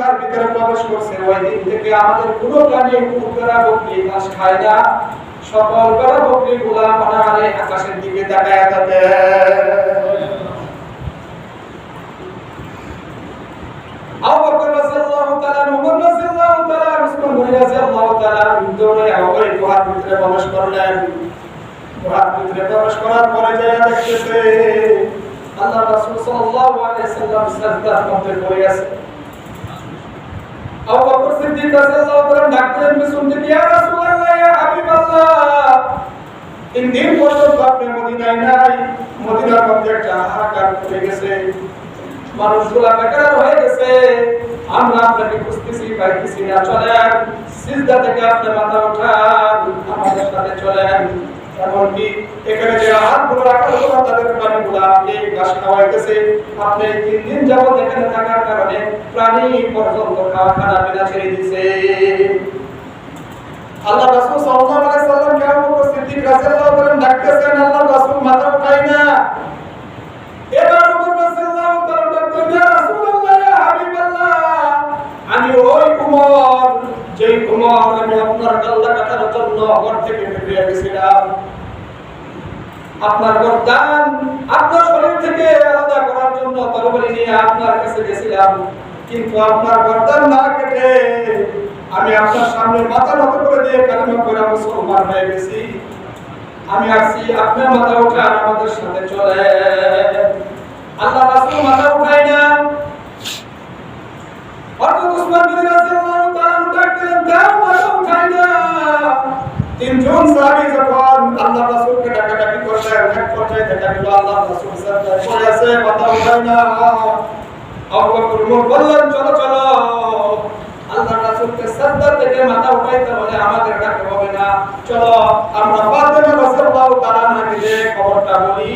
গুহার ভিতরে প্রবেশ করছে ওই দিন থেকে আমাদের কোনো প্রাণী কুকুরা বকরি ঘাস খায় না। সকল বেড়া বকরি গুলা মনে আকাশের দিকে তাকায় থাকে। আবু বকর রাদিয়াল্লাহু তাআলা, ওমর রাদিয়াল্লাহু তাআলা, উসমান রাদিয়াল্লাহু তাআলা দৌড়ে ওই গুহার ভিতরে প্রবেশ করলেন। গুহার ভিতরে প্রবেশ করার পরে যা দেখতেছে আল্লাহ রাসূল সাল্লাল্লাহু আলাইহি ওয়াসাল্লাম সাজদার মধ্যে পড়ে আছে। আবু বকর সিদ্দিক রাদিয়াল্লাহু তাআলা ডাকলেন পিছন থেকে, ইয়া রাসূলুল্লাহ, ইয়া হাবিবাল্লাহ, 3 দিন পর্যন্ত আপনি মদিনায় নাই। মদিনার মধ্যে একটা হাহাকার পড়ে গেছে, মানুষগুলা বেকার হয়ে গেছে, আমরা আপনাকে খুঁজতেছি পাইতেছি না। চলেন সিজদা থেকে আপনি মাথা উঠান, আমাদের সাথে চলেন। এমনকি এখানে যে হাতগুলো রাখা হলো তাদের প্রাণীগুলা আপনি ঘাস খাওয়াইতেছে। আপনি 3 দিন যাবত এখানে থাকার কারণে প্রাণী পর্যন্ত খানা পিনা ছেড়ে দিছে। আল্লাহ রাসূল সাল্লাল্লাহু আলাইহি ওয়াসাল্লাম কে আবু বকর সিদ্দিক রাদিয়াল্লাহু তাআলা ডাকতেছেন, আল্লাহ রাসূল মাথা উঠায় না। এবার ওমর রাদিয়াল্লাহু তাআলা ডাকতেন, ইয়া রাসূলুল্লাহ, ইয়া হাবিবাল্লাহ, আমি ওই উমর, যেই উমর আমি আপনার গলা কাটার জন্য ঘর থেকে বেরিয়ে গেছিলাম। আপনার গর্দান আপনার শরীর থেকে আলাদা করার জন্য তরবারি নিয়ে আপনার কাছে গেছিলাম, কিন্তু আপনার গর্দান না কেটে আমি আপনার সামনে মাথা নত করে দিয়ে কালেমা পড়ে মুসলমান হয়ে গেছি। আমি আসছি, আপনি মাথা উঠান, আমাদের সাথে চলে। আল্লাহ রাসূল মাথা উঠায় না। হযরত উসমান বিন রাদিয়াল্লাহু তাআলা ডাকলেন, দাও, মাথা উঠায় না। 3 জন সাহাবী যখন আল্লাহ রাসূলকে ডাকাডাকি করলেন, এক পর্যায়ে দেখা গেল আল্লাহ রাসূল সাজদায় পড়ে আছে, মাথা উঠায় না। আবু বকর বললেন, চলো চলো, আল্লাহ রাসূলকে সাজদা থেকে মাথা উঠাইতে হলে আমাদের ডাকতে হবে না, চলো আমরা ফাতেমা রাদিয়াল্লাহু তাআলা নাকে খবরটা বলি।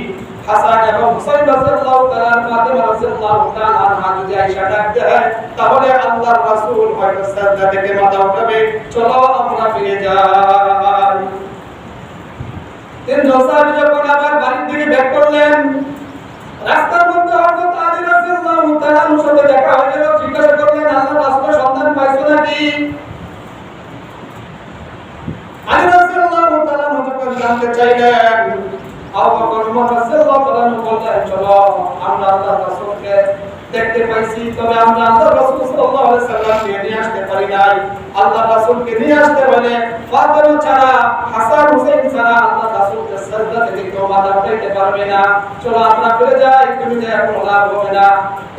হাসান এবং হুসাইন রাদিয়াল্লাহু তাআলা, ফাতেমা রাদিয়াল্লাহু তাআলা আনহা যদি আয়েশা ডাক দেয় তাহলে আল্লাহর রাসূল হয়তো সাজদা থেকে মাথা উঠাবে। চলো আমরা ফিরে যাই। 3 জন সাহাবী যখন আবার বাড়ির দিকে ব্যাক করলেন, রাস্তার মধ্যে হযরত আলী রাদিয়াল্লাহু তাআলার সাথে দেখা হয়ে গেল। জিজ্ঞাসা করলেন, আল্লাহর রাসূলের সন্ধান পাইছো নাকি? আলী রাদিয়াল্লাহু তাআলা যখন জানতে চাইলেন, আবু বকর রাদিয়াল্লাহু তাআলা বললেন, চলো আমরা আল্লাহর রাসূলকে দেখতে পাইছি, তবে আমরা আল্লাহর রাসূল সাল্লাল্লাহু আলাইহি সাল্লামকে নিয়ে আসতে পারি নাই। আল্লাহর রাসূলকে নিয়ে আসতে হলে ফাতেমা ছাড়া, হাসান হুসাইন ছাড়া আল্লাহর রাসূলকে সাজদা থেকে কেউ মাথা উঠাইতে পারবে না। চলো আমরা ফিরে যাই, তুমি যে এখন লাভ হবে না।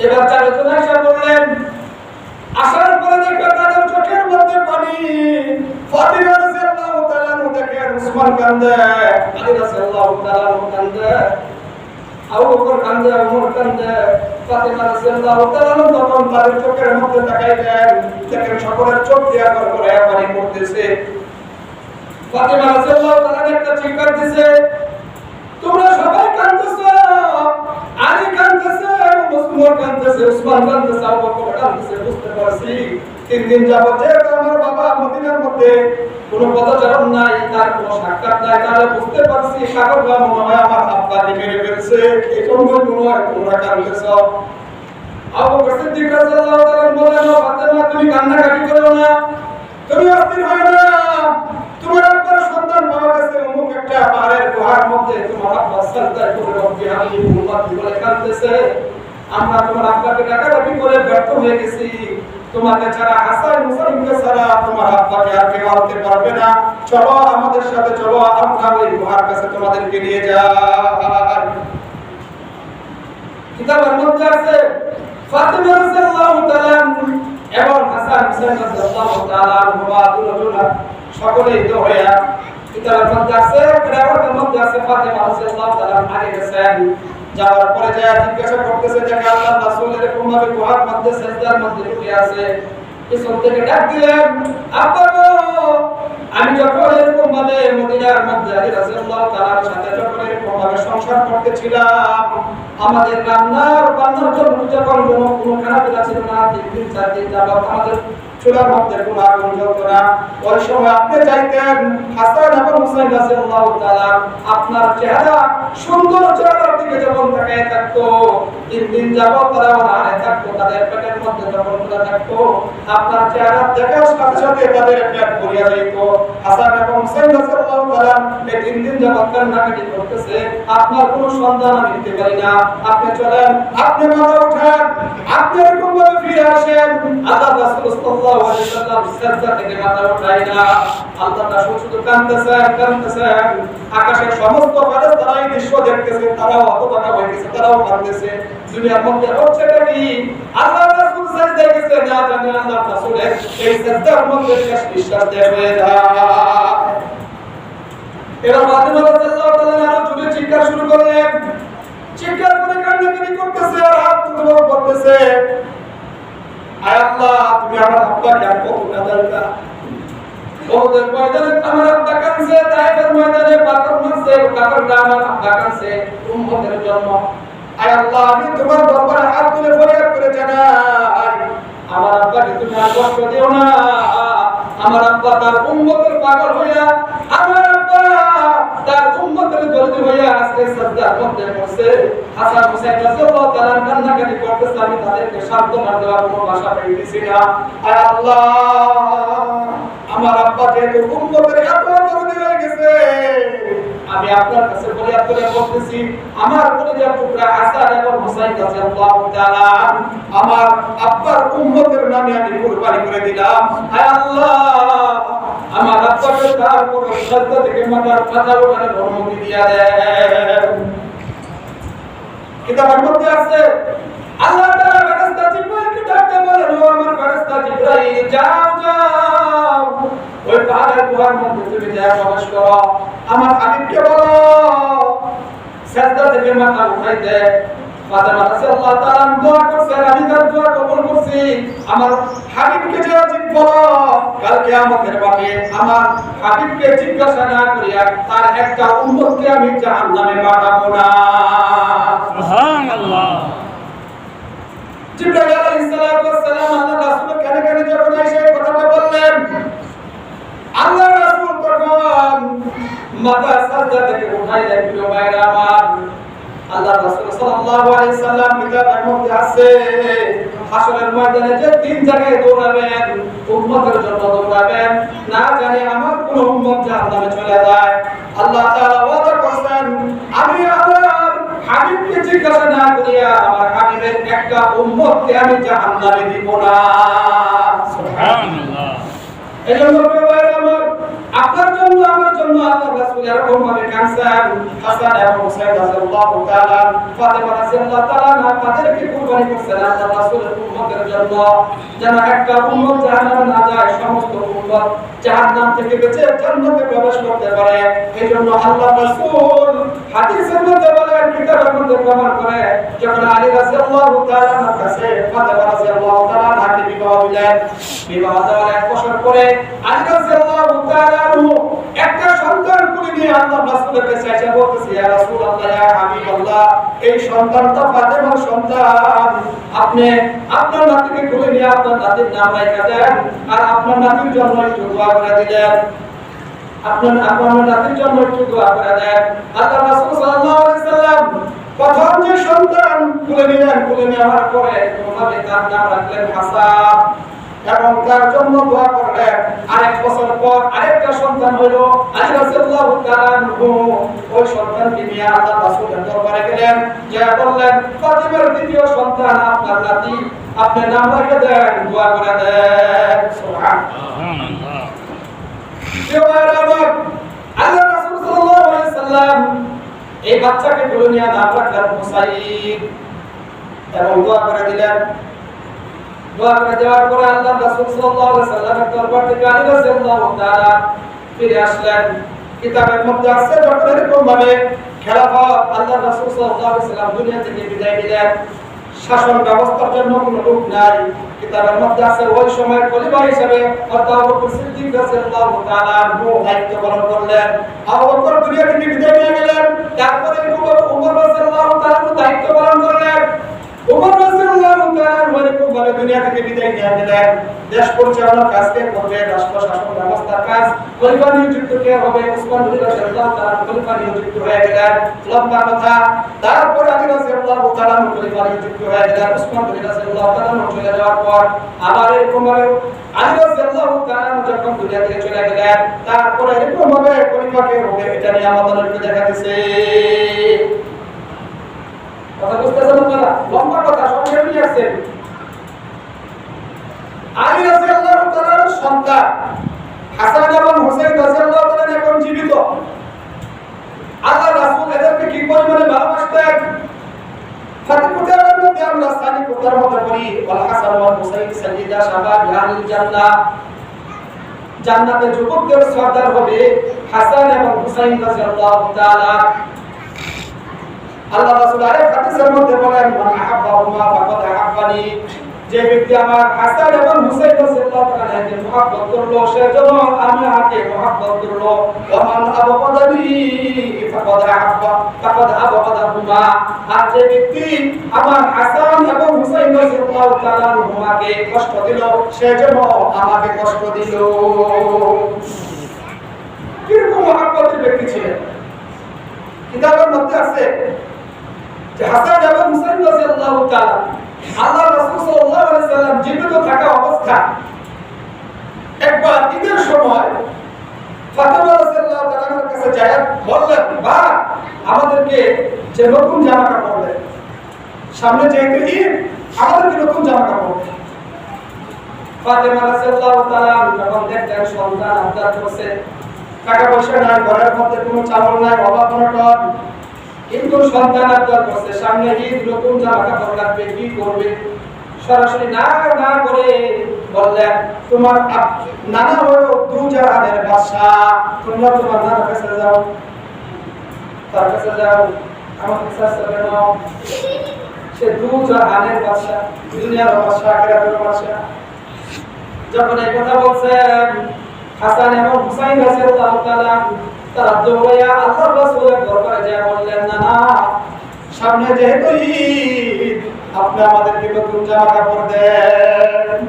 এবার চারজন এসে বললেন, আসার পরে দেখে তাদের চোখের মধ্যে পানি। ফাতিমা রাদিয়াল্লাহু তাআলা দেখেন উসমান কান্দে, আলী রাদিয়াল্লাহু তাআলা কান্দে, আবু বকর কান্দে, ওমর কান্দে, ফাতিমা রাদিয়াল্লাহু তাআলা তখন তাদের চোখের মধ্যে তাকাইলেন, দেখেন সকলের চোখ দিয়া করে পানি পড়তেছে। ফাতিমা রাদিয়াল্লাহু তাআলা একটা চিৎকার দিছে, তোমরা সবাই কাঁদতেছো, আলী কাঁদতেছে, ওমর কাঁদতেছে, উসমান কাঁদতেছে, আবু বকর কাঁদতেছে। বুঝতে পারছি 3 দিন যাবত যেহেতু আমার বাবা মদিনার মধ্যে কোনো পদচারণ নাই, তার কোনো সাক্ষাৎ নাই, তাহলে বুঝতে পারছি সাগরবা মনে হয় আমার আব্বাকে মেরে ফেলছে, এই জন্য মনে হয় তোমরা কাঁদতেছ। আবু বকর সিদ্দিক রাদিয়াল্লাহু তাআলা বললেন, ফাতেমা তুমি কান্নাকাটি করো না, তুমি অস্থির হও না, তোমার আব্বার সন্তান পাওয়া গেছে অমুক একটা পাহাড়ের গুহার মধ্যে, তোমার আব্বা সাজদায় করে রব্বি হাবলি উম্মতি বলে কাঁদতেছে। আমরা তোমার আব্বাকে ডাকাডাকি করে ব্যর্থ হয়ে গেছি, তোমাকে ছাড়া, হাসান হুসাইনকে ছাড়া তোমার আব্বাকে আর কেউ আনতে পারবে না। চলো আমাদের সাথে, চলো আমরা ওই গুহার কাছে তোমাদেরকে নিয়ে যাই। কিতাবের মধ্যে আছে ফাতিমা রাদিয়াল্লাহু তাআলা এবং হাসান হুসাইন রাদিয়াল্লাহু তাআলা আনহুমা দুজন সকলেই দৌড়ে, কিতাবের মধ্যে আছে, কিতাবের মধ্যে আছে ফাতিমা রাদিয়াল্লাহু তাআলা আগে গেছেন। যাওয়ার পরে যায় জিজ্ঞাসা করতেছে যে আল্লাহর রাসূল এরকম ভাবে গুহার মধ্যে সিজদার মধ্যে লুকিয়ে আছে। পিছন থেকে ডাক দিলেন, আব্বা গো, আমি যখন এরকম ভাবে মদিনার মধ্যে আলী রাদিয়াল্লাহু তাআলার সাথে যখন এরকম ভাবে সংসার করতেছিলাম, আমাদের বান্নার জন্য যখন কোনো খানাপিনা ছিল না, 3 দিন 4 দিন যাবত আমাদের চুলার মধ্যে কোনো আগুন জ্বলত না, ওই সময় আপনি চাইতেন হাসান এবং হুসাইন রাদিয়াল্লাহু তাআলা আপনার চেহারা, সুন্দর চেহারার দিকে যখন তাকিয়ে থাকতো, 3 দিন যাবত তারা হারে থাকতো, তাদের পেটের মধ্যে যখন খোলা থাকতো, আপনার চেহারা দেখার সাথে সাথে তাদের পেট ভরিয়া যাইত। হাসান এবং হুসাইন রাদিয়াল্লাহু তাআলা এই 3 দিন যাবত কান্নাকাটি করতেছে, আপনার কোনো সন্তান আমি দিতে পারি না, আপনি চলেন, আপনি মাথা উঠান, আপনি এরকম ভাবে ফিরে আসেন। আল্লাহ রাসূল সাল্লাল্লাহু আলাইহি ওয়াসাল্লাম সিজদা থেকে মাথা উঠায় না, আল্লাহ রাসূল শুধু কাঁদতেছেন। আকাশের সমস্ত ফেরেশতারা এই দৃশ্য দেখতেছে, তারাও হতবাক হয়ে গেছে, তারাও কাঁদতেছে। দুনিয়ার মধ্যে হচ্ছেটা কি? আল্লাহ রাসূল সিজদায় গেছে, না জানে আল্লাহ রাসূলের এই সিজদার মধ্যে শেষ নিঃশ্বাস দেয়া হয়ে যায়। এবার ফাতিমা রাদিয়াল্লাহু তাআলা আরো জোরে চিৎকার শুরু করলেন, চিৎকার করে কান্নাকাটি করতেছে আর হাত তুলে বলতেছে, আয় আল্লাহ, তুমি আমার আব্বাকে আর কত কাঁদাইতা। ওদের ময়দানে আমার আব্বা কাঁদছে, তায়েফের ময়দানে পাথর মারছে, কাফেররা আমার আব্বা কাঁদছে উম্মতের জন্য। আয় আল্লাহ, আমি তোমার দরবারে হাত তুলে ফরিয়াদ করে জানাই, আমার আব্বাকে তুমি আর কষ্ট দিও না। আমার আব্বা তার উম্মতের পাগল হইয়া, আমার আব্বা তার উম্মতের দরদি হইয়া আজকে সিজদার মধ্যে পড়ছে। হাসান হুসাইন রাদিয়াল্লাহু তাআলা কান্নাকাটি করতেছে, আমি তাদেরকে সান্ত্বনা দেওয়ার কোনো ভাষা পাইতেছি না। আয় আল্লাহ, আমার আব্বা যেহেতু উম্মতের এত দরদি হয়ে গেছে, আমি আপনার কাছে ফরিয়াদ করে বলতেছি, আমার কলিজার টুকরা হাসান এবং হুসাইন রাদিয়াল্লাহু তাআলা আমার আব্বার উম্মতের নামে আমি কুরবানি করে দিলাম। আয় আল্লাহ, আমার আব্বাকে তার পুরো সিজদা থেকে মাথার কথা ওখানে অনুমতি দিয়া দেন। কিতাবের মধ্যে আছে, আল্লাহ তাআলা ফেরেশতা জিবরাইলকে ডাকতে বলেন, ও আমার ফেরেশতা জিবরাইল, যাও ওই পাহাড়ের গুহার মধ্যে তুমি যা প্রবেশ করো, আমার হাবিবকে বলো সিজদা থেকে মাথা উঠাইতে। ফাতেমা রাদিয়াল্লাহু তাআলা দোয়া করছেন, আমি তার দোয়া কবুল করছি। আমার হাবিবকে যা বলো, কাল কিয়ামতের মাঠে আমার হাবিবকে জিজ্ঞাসা না করিয়া তার একটা উম্মতকে আমি জাহান্নামে পাঠাবো না। সুবহানাল্লাহ। জিবরাইল আলাইহিস সালাম আল্লাহর রাসূল কানে যখন এসে কথাটা বললেন, আল্লাহর রাসূল তখন মাথা সিজদা থেকে উঠাইলেন। প্রিয় ভাইরা আমার, আল্লাহর রাসূল সাল্লাল্লাহু আলাইহি সাল্লাম কিতাবের মধ্যে আছে, হাসরের ময়দানে যে 3 জায়গায় দৌড়াবেন, উম্মতের জন্য দৌড়াবেন, না জানি আমার কোন উম্মত জাহান্নামে চলে যায়। আল্লাহ তাআলা ওয়াদা করেছেন, আমি আমার হাবিবকে জিজ্ঞাসা না করিয়া আমার হাবিবের একটা উম্মতকে আমি জাহান্নামে দিব না। সুবহানাল্লাহ। এজন্য আমার আপনার জন্য আমার জন্য আল্লাহর রাসূল এরকম ভাবে কাঁদছেন। হাসান এবং হুসাইন রাদিয়াল্লাহু তাআলা, ফাতিমা রাদিয়াল্লাহু তাআলা তাদেরকে কুরবানি করছেন আল্লাহর রাসূলের উম্মতের জন্য, যেন একটা উম্মত জাহান্নামে না যায়, সমস্ত উম্মত জাহান্নাম থেকে বেঁচে জান্নাতে প্রবেশ করতে পারে। এজন্য আল্লাহর রাসূল হাদিসের মধ্যে বলেন, কিতাবের মধ্যে প্রমাণ করে, যখন আলী রাদিয়াল্লাহু তাআলার কাছে ফাতিমা রাদিয়াল্লাহু তাআলা নাকি বিবাহ দিলেন, বিবাহ দেওয়ার 1 বছর পরে আলী রাদিয়াল্লাহু তাআলা একটা সন্তান কোলে নিয়ে আল্লাহর রাসূলের কাছে এসে বলতেছে, ইয়া রাসূলুল্লাহ, ইয়া হাবিবাল্লাহ, এই সন্তানটা ফাতেমার সন্তান, আপনি আপনার নাতিকে কোলে নিয়ে আপনার নাতির নাম রাখা দেন আর আপনার নাতির জন্য একটু দোয়া করে দিলেন, আপনার নাতির জন্য একটু দোয়া করে দেন। আল্লাহর রাসূল সাল্লাল্লাহু আলাইহি সাল্লাম প্রথম যে সন্তান কোলে নিলেন, কোলে নেওয়ার পরে কোনভাবে তার নাম রাখলেন হাসান এবং তার জন্য দোয়া করলেন। 1 বছর পর আরেকটা সন্তান হলো আলী রাদিয়াল্লাহু তাআলা আনহু। ওই সন্তানকে নিয়ে আল্লাহর রাসূলের দরবারে গেলেন, যা বললেন, ফাতিমার দ্বিতীয় সন্তান আপনার নাতি, আপনি নাম রেখে দেন, দোয়া করে দেন। সুবহানাল্লাহ। আল্লাহর রাসূল সাল্লাল্লাহু আলাইহি সাল্লাম এই বাচ্চাকে কোলে নিয়ে নাম রাখলেন হুসাইন এবং দোয়া করে দিলেন। দোয়া করে দেওয়ার পরে আল্লাহর রাসূল সাল্লাল্লাহু আলাইহি সাল্লামের দরবার থেকে আলী রাদিয়াল্লাহু তাআলা ফিরে আসলেন। কিতাবের মধ্যে আছে, যখন এরকম ভাবে খেলাফত আল্লাহর রাসূল সাল্লাল্লাহু আলাইহি সাল্লাম দুনিয়া থেকে বিদায় নিলেন, শাসন ব্যবস্থার জন্য কোনো লোক নাই। কিতাবের মধ্যে আছে ওই সময়ের খলিফা হিসেবে হযরত আবু বকর সিদ্দিক রাদিয়াল্লাহু তাআলা আনহু দায়িত্ব পালন করলেন। আবু বকর দুনিয়া থেকে বিদায় নিয়ে গেলেন। তারপরে উমর রাদিয়াল্লাহু তাআলা দায়িত্ব পালন করলেন। উমর রাদিয়াল্লাহু তাআলা ওইরকম ভাবে দুনিয়া থেকে বিদায় নিয়ে গেলেন। দেশ পরিচালনার কাজ কে করবে, রাষ্ট্র শাসন ব্যবস্থার কাজ খলিফা নিযুক্ত কে হবে? উসমান রাদিয়াল্লাহু তাআলা খলিফা নিযুক্ত হয়ে গেলেন। লম্বা কথা। তারপর আলী রাদিয়াল্লাহু তাআলা খলিফা নিযুক্ত হয়ে গেলেন। উসমান রাদিয়াল্লাহু তাআলা চলে যাওয়ার পর আবার এরকম ভাবে আলী রাদিয়াল্লাহু তাআলা যখন দুনিয়া থেকে চলে গেলেন, তারপর এরকম ভাবে খলিফা কে হবে এটা নিয়ে আমাদেরকে দেখা দিয়েছে। কথা বুঝতেছেন আপনারা? লম্বা কথা, সব শেষ আছে। আলী রাদিয়াল্লাহু তাআলার সন্তান হাসান এবং হুসাইন রাদিয়াল্লাহু তাআলা এখন জীবিত। আল্লাহ রাসূল এদেরকে কি পরিমাণে ভালোবাসতেন। ফাতিমার মধ্যে আমরা সানি কোতার মধ্যে পড়ি, ওয়াল হাসান ওয়াল হুসাইন সাইয়্যিদা শাবাব আহলিল জান্নাহ। জান্নাতে যুবকদের সর্দার হবে হাসান এবং হুসাইন রাদিয়াল্লাহু তাআলা। আল্লাহ রাসূল আরেক হাদিসের মধ্যে বলেন, মান আহাব্বাহুমা ফাকাদ আহাব্বানি। যে ব্যক্তি আমার হাসান এবং হুসাইন রাদিয়াল্লাহু তাআলাকে মহব্বত করলো, সে যেন আমি তাকে মহব্বত করলো। ওয়া মান আবগাদানি ফাকাদ আবগাদাহুমা। আর যে ব্যক্তি আমার হাসান এবং হুসাইন রাদিয়াল্লাহু তাআলাকে কষ্ট দিল, সে যেন আমাকে কষ্ট দিল। কিরকম মহব্বতের ব্যক্তি ছিলেন? কিতাবের মধ্যে আছে যে হাসান এবং হুসাইন রাদিয়াল্লাহু তাআলা আল্লাহ রাসূল সাল্লাল্লাহু আলাইহি সাল্লাম জীবিত থাকা অবস্থায় একবার ঈদের সময় ফাতেমা রাদিয়াল্লাহু তাআলার কাছে যায়, বললেন, বা আমাদেরকে যে নতুন জামা কাপড় দেন, সামনে যেহেতু ঈদ, আমাদেরকে নতুন জামা কাপড় দেন। ফাতেমা রাদিয়াল্লাহু তাআলা যখন দেখলেন সন্তান আবদার করছে, টাকা পয়সা নাই, ঘরের মধ্যে কোনো চাউল নাই, অভাব অনটন, কিন্তু সন্তান আবদার করছে, সামনে ঈদ, নতুন জামা কাপড় লাগবে, কি করবে? সরাসরি না না করে বললেন, তোমার নানা হলো দুজাহানের বাদশা, তোমরা তোমার নানার কাছে যাও, তার কাছে যাও, আমার কাছে নাও। সে দুজাহানের বাদশা, দুনিয়ার বাদশা, আখিরাতের বাদশা। যখন এই কথা বলছেন, হাসান এবং হুসাইন রাদিয়াল্লাহু তাআলা তারা দৌড়াইয়া আল্লাহর রাসূলের দরবারে যায়, বললেন, না না, সামনে যেহেতু ঈদ, আপনি আমাদেরকে নতুন জামা কাপড় দেন।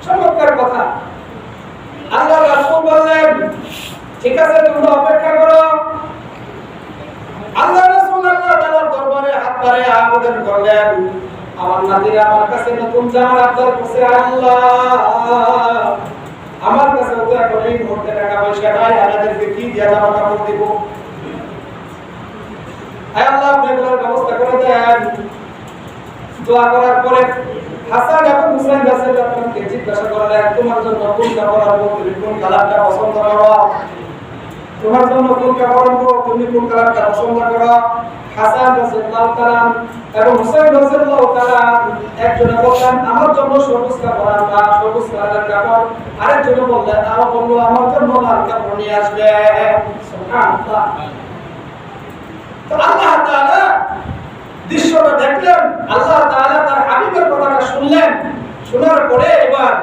চমৎকার কথা। আল্লাহর রাসূল বললেন, ঠিক আছে, তোমরা অপেক্ষা করো। আল্লাহর রাসূল আল্লাহ তাআলার দরবারে হাত বাড়িয়ে আবেদন করলেন, আমার নাতিরা আমার কাছে নতুন জামা আবদার করছে, আল্লাহ আমার কাছে তো এখন এই মুহূর্তে টাকা পয়সা নাই, আমাদেরকে কি দিয়ে জামা কাপড় দিব? আয় আল্লাহ, আপনি এগুলোর ব্যবস্থা করে দেন। দোয়া করার পরে হাসান এবং হুসাইন রাদিয়াল্লাহু তাআলাকে জিজ্ঞাসা করলেন, তোমার জন্য কোন কাপড় আনবো, তুমি কোন কালারটা পছন্দ করো? তোমার জন্য কোন কাপড় আনবো, তুমি কোন কালারটা পছন্দ করো? হাসান রাদিয়াল্লাহু তাআলা এবং হুসাইন রাদিয়াল্লাহু তাআলা একজনে বললেন, আমার জন্য সবুজ কাপড় আনবা, সবুজ কালারের কাপড়। আরেকজনে বললেন, আমার জন্য লাল কাপড় নিয়ে আসবে। সুবহানাল্লাহ। তো আল্লাহ তাআলা দৃশ্যটা দেখলেন, আল্লাহ তাআলা তার হাবিবের কথাটা শুনলেন। শোনার পরে এবার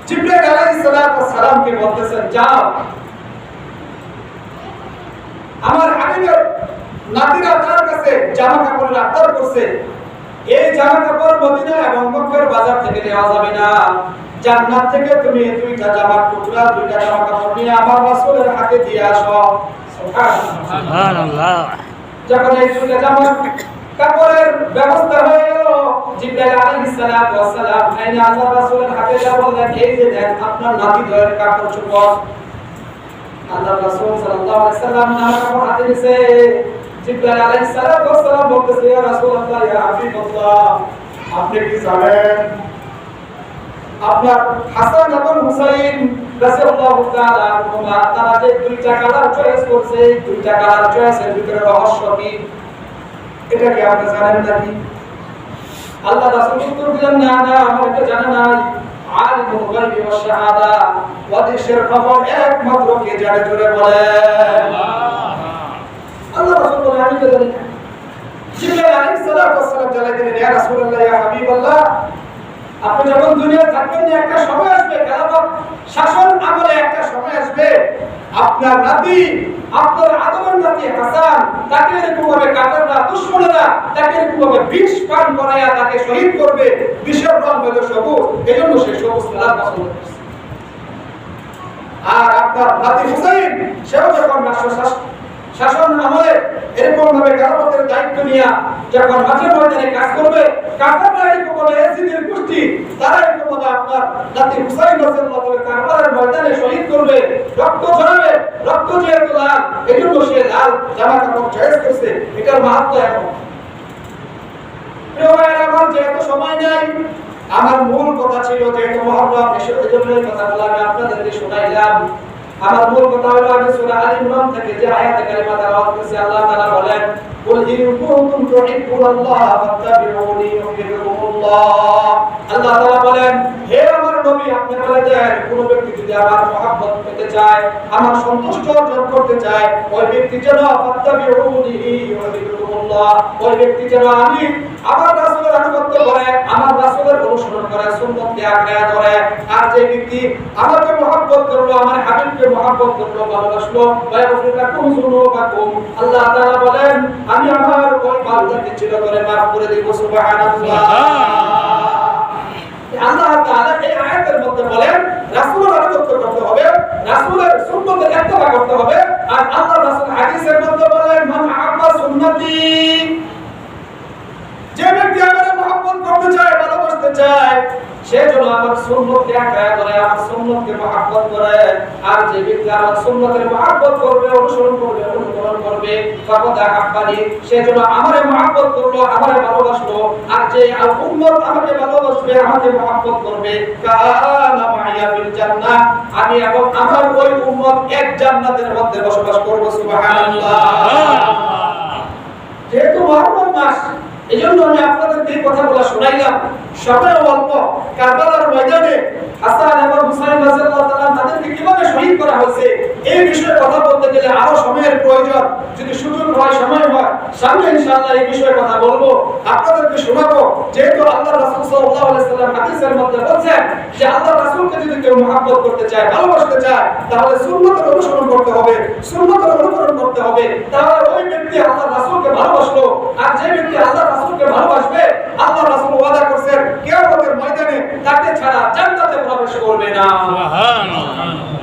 জিবরাইল আলাইহিস সালামকে বলতেছেন, যাও, আমার হাবিবের নাতিরা তার কাছে জামা কাপড়ের আবদার করছে, এই জামা কাপড় মদিনা এবং মক্কার বাজার থেকে নেওয়া যাবে না, জান্নাত থেকে তুমি দুইটা জামার টুকরা, দুইটা জামা কাপড় নিয়ে আমার রাসূলের হাতে দিয়ে আসো। সুবহানাল্লাহ। যখন এই দুইটা জামা কাপড়ের ব্যবস্থা হয়ে গেল, জিবরাইল আলাইহিস সালাম আইনা আল্লাহর রাসূলের হাতে যা বললেন, এই যে দেন আপনার নাতিদের কাপড় চোপড়। আল্লাহর রাসূল সাল্লাল্লাহু আলাইহি সাল্লাম জামা কাপড় হাতে নিছে। জিবরাইল আলাইহিস সালাম বলতেছে, ইয়া রাসূলুল্লাহ, ইয়া হাবিবাল্লাহ, আপনি কি জানেন আপনার হাসান এবং হুসাইন রাদিয়াল্লাহু তাআলা আনহুমা তারা যে দুইটা কালার চয়েস করছে, এই দুইটা কালার চয়েসের ভিতরে রহস্য কি, এটা কি আপনি জানেন নাকি? আল্লাহ রাসূল উত্তর দিলেন, না না, আমার এটা জানা নাই। আলিমুল গায়বি ওয়াশ শাহাদা, ওয়াদিশের খবর একমাত্র কে জানে, জোরে বলেন আল্লাহ। আল্লাহ রাসূল বলেন, আমি তো জানি না। জিবরাইল আলাইহিস সালাতু ওয়াস সালাম জানাই দিলেন, ইয়া রাসূলুল্লাহ, ইয়া হাবিবাল্লাহ, আপনি যখন দুনিয়ায় থাকবেন না, একটা সময় আসবে, খেলাফত শাসন আমলে একটা সময় আসবে, আপনার নাতি, আপনার আদরের নাতি হাসান, তাকে এরকম ভাবে কাফেররা, দুশমনেরা তাকে এরকম ভাবে বিষ পান করায়া তাকে শহীদ করবে। বিষের রং হলো সবুজ, এজন্য সে সবুজ কালার পছন্দ করছে। আর আপনার নাতি হুসাইন, সেও যখন শাসন আমলে এরকম ভাবে খেলাফতের দায়িত্ব নিয়ে যখন মাঠে ময়দানে কাজ করবে, কাফেররা এরকম ভাবে এজিদের গোষ্ঠী, তারা এরকম ভাবে আপনার নাতি হুসাইন রাদিয়াল্লাহু তাআলা কারবালার ময়দানে শহীদ করবে, রক্ত ঝরাবে। রক্ত যেহেতু লাল, এজন্য সে লাল জামা কাপড় চয়েস করছে। এটার মাহাত্ম্য এমন। প্রিয় ভাইরা আমার, যেহেতু সময় নাই, আমার মূল কথা ছিল যেহেতু মুহররম, এজন্য এই কথাগুলো আমি আপনাদেরকে শোনাইলাম। আমার মূল কথা হলো, আমি সূরা আল ইমরান থেকে যে আয়াতে কারিমা তেলাওয়াত করেছি, আল্লাহ তাআলা বলেন, কুল ইন কুনতুম তুহিব্বুনাল্লাহ ফাত্তাবিউনি ইউহিব্বুকুমুল্লাহ। আল্লাহ তাআলা বলেন, হে আমার নবী, আপনি বলে দেন, কোন ব্যক্তি যদি আমার মহব্বত পেতে চায়, আমার সন্তুষ্ট অর্জন করতে চায়, ওই ব্যক্তি যেন ফাত্তাবিউনি ইউহিব্বুকুমুল্লাহ, ওই ব্যক্তি যেন আমি আমার রাসূলের আনুগত্য করে, আমার রাসূলের অনুসরণ করে, সুন্নতকে আঁকড়ে ধরে। আর যে ব্যক্তি আমাকে মহব্বত করলো, আমার হাবিবকে মহব্বত করলো, ভালোবাসলো, ওয়ায়াগফির লাকুম যুনুবাকুম, আল্লাহ তাআলা বলেন, আমি আমার ওই বান্দাকে চিরতরে maaf করে দেব। সুবহানাল্লাহ। আল্লাহ তাআলা এই আয়াতের মধ্যে বলেন, রাসূলের আনুগত্য করতে হবে, রাসূলের সুন্নতের ইত্তেবা করতে হবে। আর আল্লাহ রাসূল হাদিসের মধ্যে বলেন, মান আহাব্বা সুন্নতি, যে ব্যক্তি আমার মহব্বত করতে চায়, ভালোবাসতে চায়, সে যেন আমার সুন্নতকে আঁকড়ে ধরে, আমার সুন্নতকে মহব্বত করে। আর যে ব্যক্তি আমার সুন্নতের মহব্বত করবে, অনুসরণ করবে, অনুকরণ করবে, ফাকাদ আহাব্বানি, সে যেন আমারে মহব্বত করলো, আমারে ভালোবাসলো। আর যে উম্মত আমাকে ভালোবাসবে, আমাকে মহব্বত করবে, কানা মাইয়া ফিল জান্নাহ, আমি এবং আমার ওই উম্মত এক জান্নাতের মধ্যে বসবাস করব। সুবহানাল্লাহ। যেহেতু মুহররম মাস, এজন্য আমি আপনাদেরকে এই কথাগুলো শোনাইলাম। সময় অল্প, কারবালার ময়দানে হাসান এবং হুসাইন রাদিয়াল্লাহু তাআলা তাদেরকে কিভাবে শহীদ করা হয়েছে, এই বিষয়ে কথা বলতে গেলে আরো সময়ের প্রয়োজন। যদি সুযোগ হয়, সময় হয়, সামনে ইনশাআল্লাহ এই বিষয়ে কথা বলবো, আপনাদেরকে শোনাবো। যেহেতু আল্লাহ রাসূল সাল্লাল্লাহু আলাইহি সাল্লাম হাদিসের মধ্যে বলেছেন যে আল্লাহ রাসূলকে যদি কেউ মহব্বত করতে চায়, ভালোবাসতে চায়, তাহলে সুন্নতের অনুসরণ করতে হবে, সুন্নতের অনুকরণ করতে হবে। তাহলে ওই ব্যক্তি আল্লাহ রাসূলকে ভালোবাসলো। আর যে ব্যক্তি আল্লাহ রাসূলকে ভালোবাসবে, আল্লাহ রাসূল ওয়াদা করেছেন কিয়ামতের ময়দানে তাকে ছাড়া জান্নাতে প্রবেশ করবে না। সুবহানাল্লাহ।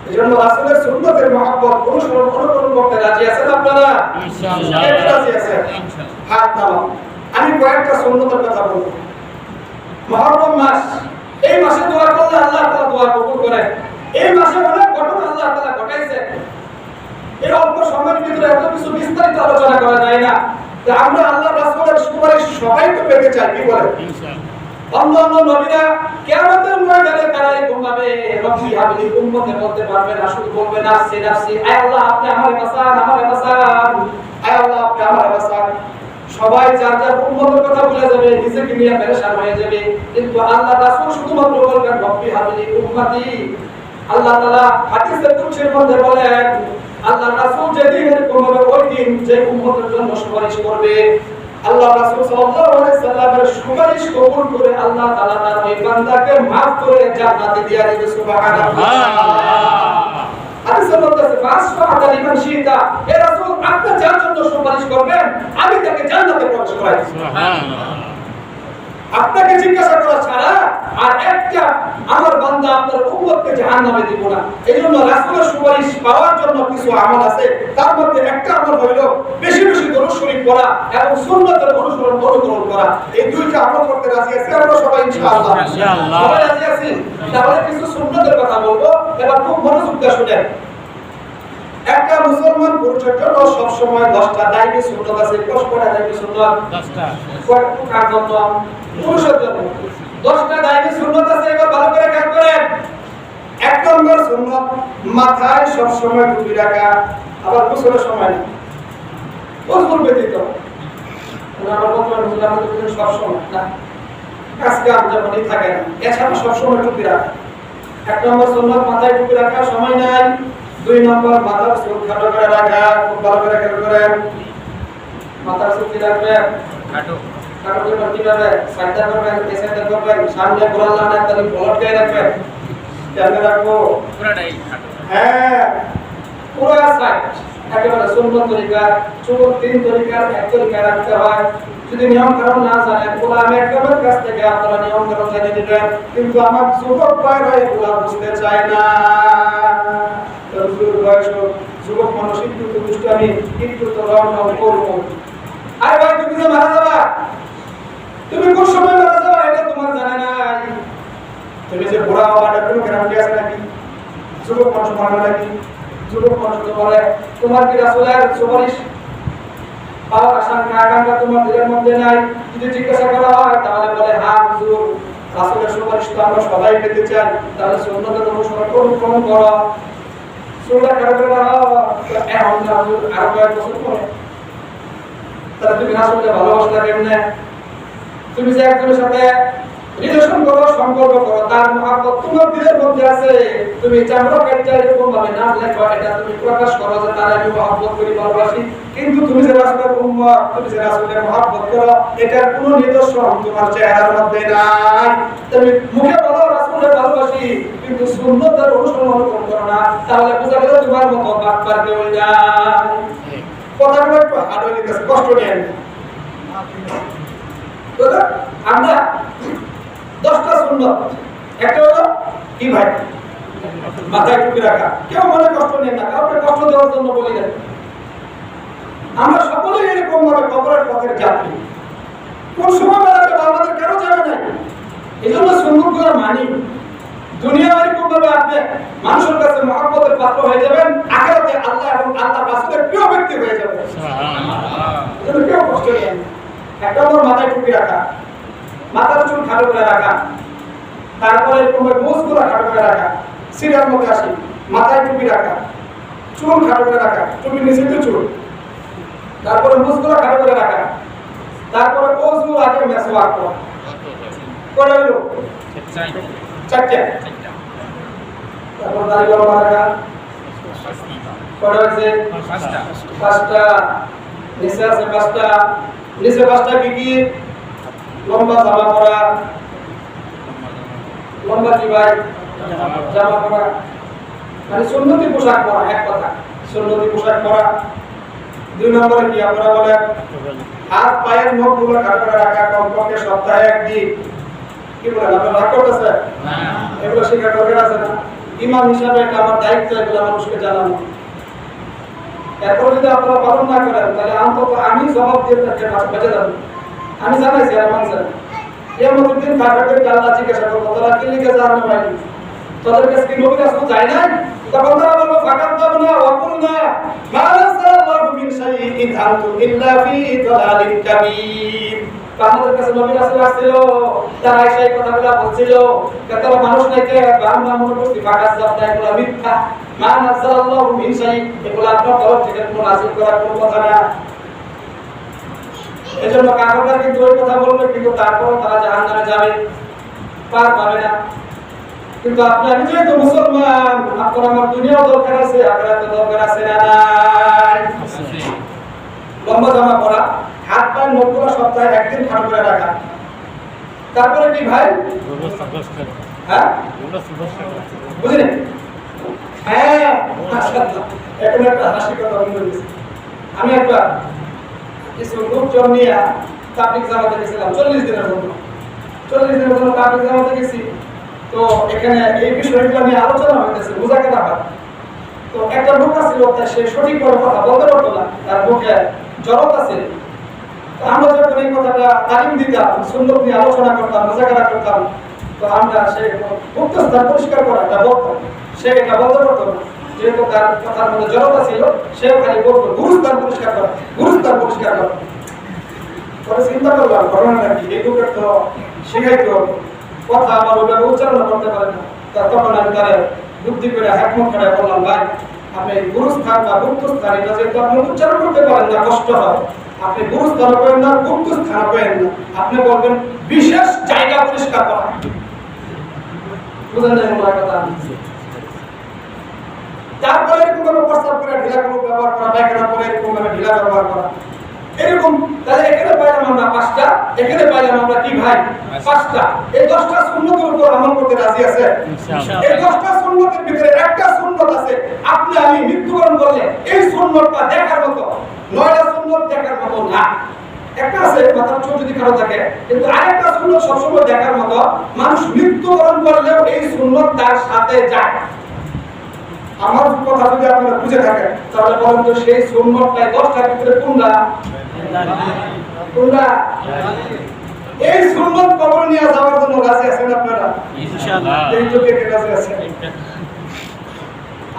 এজন্য রাসূলের সুন্নতের মহব্বত, অনুসরণ, অনুকরণ করতে রাজি আছেন আপনারা? ইনশাআল্লাহ। কে রাজি আছেন? ইনশাআল্লাহ। হাত নামান। আমি কয়েকটা সুন্নতের কথা বলবো। মুহররম মাস, এই মাসে দোয়া করলে আল্লাহ তাআলা দোয়া কবুল করেন। এই মাসে অনেক ঘটনা আল্লাহ তাআলা ঘটাইছেন। এই অল্প সময়ের ভিতরে এত কিছু বিস্তারিত আলোচনা করা যায় না। যে আমরা আল্লাহ রাসূলের সুপারিশ সবাই তো পেতে চাই, কি বলেন? ইনশাআল্লাহ। অন্যান্য নবীরা কিয়ামতের ময়দানে তারা এরকম ভাবে রব্বি হাবলি উম্মতে বলতে পারবে না, শুধু বলবে নাফসি নাফসি, আয় আল্লাহ আপনি আমারে বাঁচান, আমারে বাঁচান, আয় আল্লাহ আপনি আমারে বাঁচান। সবাই যার যার উম্মতের কথা ভুলে যাবে, নিজেকে নিয়ে পেরেশান হয়ে যাবে। কিন্তু আল্লাহ রাসূল শুধুমাত্র বলবেন রব্বি হাবলি উম্মতি। আল্লাহ তাআলা হাদিসের কুদসির মধ্যে বলেন, আল্লাহ রাসূল যেদিন এরকম হবে, ওই দিন যে উম্মতের জন্য সুপারিশ করবে, আল্লাহ রাসূল সাল্লাল্লাহু আলাইহি সাল্লামের সুপারিশ কবুল করে আল্লাহ তাআলা তার ওই বান্দাকে maaf করে জান্নাতে দিয়ে দিবে। সুবহানাল্লাহ। হাদিসের মধ্যে আছে, ফাসফা'তা লিমান শি'তা, হে রাসূল আপনি যার জন্য সুপারিশ করবেন, আমি তাকে জান্নাতে প্রবেশ করাই দেব। সুবহানাল্লাহ। আপনাকে জিজ্ঞাসা করা ছাড়া আর একটা আমার বান্দা আপনার উম্মতকে জাহান্নামে দিব না। এইজন্য রাসূলের সুপারিশ পাওয়ার জন্য কিছু আমল আছে। তার মধ্যে একটা আমল হলো বেশি বেশি দরুদ শরীফ পড়া এবং সুন্নতের অনুসরণ অনুকরণ করা। এই দুইটা আমল করতে রাজি আছি আমরা সবাই ইনশাআল্লাহ। ইনশাআল্লাহ সবাই রাজি আছি। তাহলে কিছু সুন্নতের কথা বলবো, এবার খুব মনোযোগ দিয়ে শুনেন। একটা মুসলমান পুরুষের জন্য সব সময় 10টা দায়ী সুন্নাত আছে। কয়টা দায়ী সুন্নাত? 10টা। কার জন্য? পুরুষের জন্য 10টা দায়ী সুন্নাত আছে। এবার ভালো করে খেয়াল করেন। এক নম্বর সুন্নাত, মাথায় সব সময় টুপি রাখা, আবার গোসলের সময় না, গোসল ব্যতীত। আমরা বর্তমানে মুসলমানদের সব সময় না, আজকে যেমনই থাকে না, এছাড়া সব সময় টুপি রাখা। এক নম্বর সুন্নাত, মাথায় টুপি রাখা, সময় নাই। 2 নম্বর, মাথার চুল খাটো করে রাখা। খুব ভালো করে খেয়াল করেন। মাথার চুল কি রাখবেন কাটো কাটো করে কিভাবে সাইডটা করবেন পেছনে করবেন সামনে গোলাল না তাহলে বলট গায়ে রাখবেন কেমনে রাখবো পুরোটাই কাটো হ্যাঁ পুরো সাইড একেবারে সুন্নত তরিকা চুল তিন তরিকার এক তরিকা রাখতে হয় যদি নিয়ম কারণ না জানেন বলে আমি একদমের কাছ থেকে আপনারা নিয়ম কারণ জেনে দিবেন কিন্তু আমার যুবক ভাইরা এগুলো বুঝতে চায় না যুবক মানুষ একটু দুষ্ট আমি একটু তো রং করবো আরে ভাই তুমি যে মারা যাবা তুমি কোন সময় মারা যাবা এটা তোমার জানা নাই তুমি যে বুড়া হওয়া এটা কোনো গ্যারান্টি আছে নাকি যুবক মানুষ মারা নাকি যুবক মানুষ তো বলে তোমার কি রাসূলের সুপারিশ পাওয়ার আশঙ্কা আকাঙ্ক্ষা তোমার দিলের মধ্যে নাই যদি জিজ্ঞাসা করা হয় তাহলে বলে হ্যাঁ হুজুর রাসূলের সুপারিশ তো আমরা সবাই পেতে চাই তাহলে সুন্নতের অনুসরণ করো সুন্নাহ করে দাও এখন না হুজুর আর কয়েক বছর পরে তাহলে তুমি রাসূলকে ভালোবাসলা কেমনে তুমি যে একজনের সাথে রিলেশন করো সম্পর্ক করো তার মহব্বত তোমার দিলের মধ্যে আছে তুমি চামড়া কাটতে এরকম ভাবে নাম লেখো এটা তুমি প্রকাশ করো যে তার আমি মহব্বত করি ভালোবাসি কিন্তু তুমি যে রাসূলের উম্মত তুমি যে রাসূলের মহব্বত করো এটার কোনো নিদর্শন তোমার চেহারার মধ্যে নাই তুমি মুখে বলো রাসূলের ভালোবাসি কিন্তু সুন্নতের অনুসরণ করো না তাহলে বোঝা গেল তোমার মতো বাটপার কেউ যায় কথাগুলো একটু হার্ড হয়ে গেছে কষ্ট নেন তো আমরা 10টা সুন্নাত একটা হলো কি ভাই মাথায় টুপি রাখা কেউ মনে কষ্ট নেন না কাউকে কষ্ট দেওয়ার জন্য বলি না আমরা সকলেই এরকম ভাবে কবরের পথের যাত্রী কোন সময় বেড়াতে আমাদের কেন জানা নাই এই জন্য সুন্নতগুলো মানি দুনিয়া এরকম ভাবে আপনি মানুষের কাছে মহব্বতের পাত্র হয়ে যাবেন আখিরাতে আল্লাহ এবং আল্লাহর রাসূলের প্রিয় ব্যক্তি হয়ে যাবেন সুবহানাল্লাহ এজন্য কেউ কষ্ট নেন একটা হলো মাথায় টুপি রাখা মাথার চুল খাটো করে রাখা তারপরে এরকম মুছগুলো খাটো করে রাখা সিরার মধ্যে আসি মাথায় টুপি রাখা চুল খাটো করে রাখা টুপির নিচে তো চুল তারপরে মুছগুলো খাটো করে রাখা তারপরে ওযু আগে মেসওয়াক করা করা হলো চারটে তারপর দাড়ি লম্বা রাখা করা হয়েছে পাঁচটা নিচে আছে পাঁচটা নিচে পাঁচটা কি লম্বা জামা পরা লম্বা কি ভাই জামা পরা মানে সুন্নতি পোশাক পরা এক কথা সুন্নতি পোশাক পরা দুই নম্বরে কি আপনারা বলেন হাত পায়ের নখগুলো কাটা করে রাখা কমপক্ষে সপ্তাহে একদিন কি বলেন আপনারা রাগ করতেছেন না এগুলো শেখার দরকার আছে না ইমাম হিসাবে এটা আমার দায়িত্ব এগুলো মানুষকে জানানো এরপর যদি আপনারা পালন না করেন তাহলে অন্তত আমি জবাব দিয়ে তাকে বেঁচে যাবো আমি জানাইছি আর মানুষের এমন দিন কাফেরদেরকে আল্লাহ জিজ্ঞাসা করবো তোরা কি লিখে জানো ভাই তোদের কাছে কি নবী রাসূল যায় না তখন তারা বলবো ফাকাত দাবনা ওয়া কুলনা মা নাযাল্লাহু মিন শাইইন আনতুম ইল্লা ফি দালালিন কাবীর আমাদের কাছে নবী রাসূল আসছিল তারা এসে এই কথাগুলো বলছিল কতটা মানুষ নাকি বাংলা মনে করছি ফাকাত দাবনা এগুলো মিথ্যা মা নাযাল্লাহু মিন শাইইন এগুলো আপনার তরফ থেকে কোনো নাযিল করার কোনো কথা না এজন্য কাফেররা কিন্তু ওই কথা বলবে কিন্তু তারপর তারা জাহান্নামে যাবে পার পাবে না কিন্তু আপনি আমি যেহেতু মুসলমান আপনার আমার দুনিয়াও দরকার আছে আখিরাতেও দরকার আছে না নাই লম্বা জামা পরা হাত পা নখগুলো সপ্তাহে একদিন খাটো করে রাখা তারপরে কি ভাই হ্যাঁ বুঝলেন হ্যাঁ মাশাআল্লাহ এখন একটা হাসি কথা বলছি আমি একবার কিছু লোকজন নিয়ে তাবলীগ জামাতে গেছিলাম 40 দিনের জন্য তাবলীগ জামাতে গেছি তো এখানে এই বিষয়গুলো নিয়ে আলোচনা হইতেছে মুযাকারা হয় তো একটা লোক ছিল সে সঠিকভাবে কথা বলতে পারতো না তার মুখে জড়তা ছিল তো আমরা যখন এই কথাটা তালিম দিতাম সুন্নত নিয়ে আলোচনা করতাম মুযাকারা করতাম তো আমরা সে মুক্ত স্থান পরিষ্কার করা এটা বলতাম সে এটা বলতে পারতো না যেহেতু তার কথার মধ্যে জড়তা ছিল সেও খালি বলতো গুরুস্থান পরিষ্কার করা পরে চিন্তা করলাম ঘটনাটা কি এই লোকের তো শিখাইতে হবে কথা আমার ওইভাবে উচ্চারণ করতে পারে না তখন আমি তারা বুদ্ধি করে একমত করে বললাম ভাই আপনি গুরুস্থান বা গুপ্ত স্থান এটা যেহেতু আপনি উচ্চারণ করতে পারেন না কষ্ট হয় আপনি গুরুস্থান করেন না গুপ্ত স্থান করেন না আপনি বলবেন বিশেষ জায়গা পরিষ্কার করা বুঝলেন না আমার কথা তারপরে এরকম ভাবে প্রস্তাব করে ঢিলা কোনো ব্যবহার করা পায়খানা করে এরকম ভাবে ঢিলা ব্যবহার করা এরকম তাহলে এখানে পাইলাম আমরা 5টা, এখানে পাইলাম আমরা কি ভাই 5টা। এই 10টা সুন্নতের উপর আমল করতে রাজি আছে ইনশাআল্লাহ। এই 10টা সুন্নতের ভিতরে একটা সুন্নত আছে আপনি আমি মৃত্যুবরণ করলে এই সুন্নতটা দেখার মতো, 9টা সুন্নত দেখার মতো না। একটা আছে মাথার চোখ যদি কারো থাকে, কিন্তু আরেকটা সুন্নত সবসময় দেখার মতো, মানুষ মৃত্যুবরণ করলেও এই সুন্নত তার সাথে যায়। আমার কথা যদি আপনারা বুঝে থাকেন তাহলে বলেন তো সেই সুন্নতটাই 10টার ভিতরে কোনটা? এই সুন্নত কবর নিয়ে যাওয়ার জন্য রাজি আছেন আপনারা ইনশাআল্লাহ? এই যুগে কে রাজি আছেন?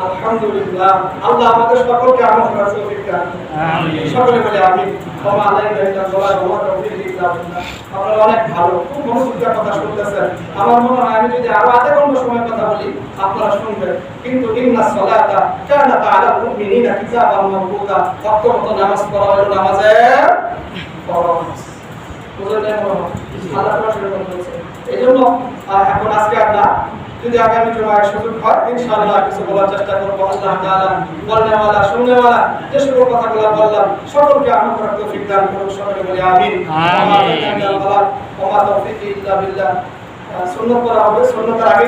আলহামদুলিল্লাহ। আল্লাহ আমাদের সকলকে আমল করার তৌফিক দান করুন। আমিন। সকলে বলে আমিন। ওয়া আলাইনা ইল্লাল্লাহ ওয়া তাওফীক ইল্লা বিল্লাহ। আপনারা অনেক ভালো, খুব মনোযোগ দিয়ে কথা শুনতেছেন। আমার মনে হয় আমি যদি আরো আধা ঘন্টা সময় কথা বলি আপনারা শুনবেন, কিন্তু ইন্নাস সালাতা কানাত আলাল মুমিনিনা কিতাবান মাওকুতা। ওয়াক্ত মতো নামাজ পড়া হলো নামাজের ফরজ। বুঝলেন? আল্লাহ প্রশ্ন করেছে। এজন্য এখন আজকে আমরা যদি আগামী জুমায় সুযোগ হয় ইনশাআল্লাহ কিছু বলার চেষ্টা করব। আল্লাহ তাআলা বলনেওয়ালা শুননেওয়ালা যে সকল কথাগুলো বললাম সকলকে আমল করার তৌফিক দান করুন। সকলে বলি আমিন। ওয়া মা তৌফিক ইল্লা বিল্লাহ। সুন্নাত পড়া হবে, সুন্নাতের আগে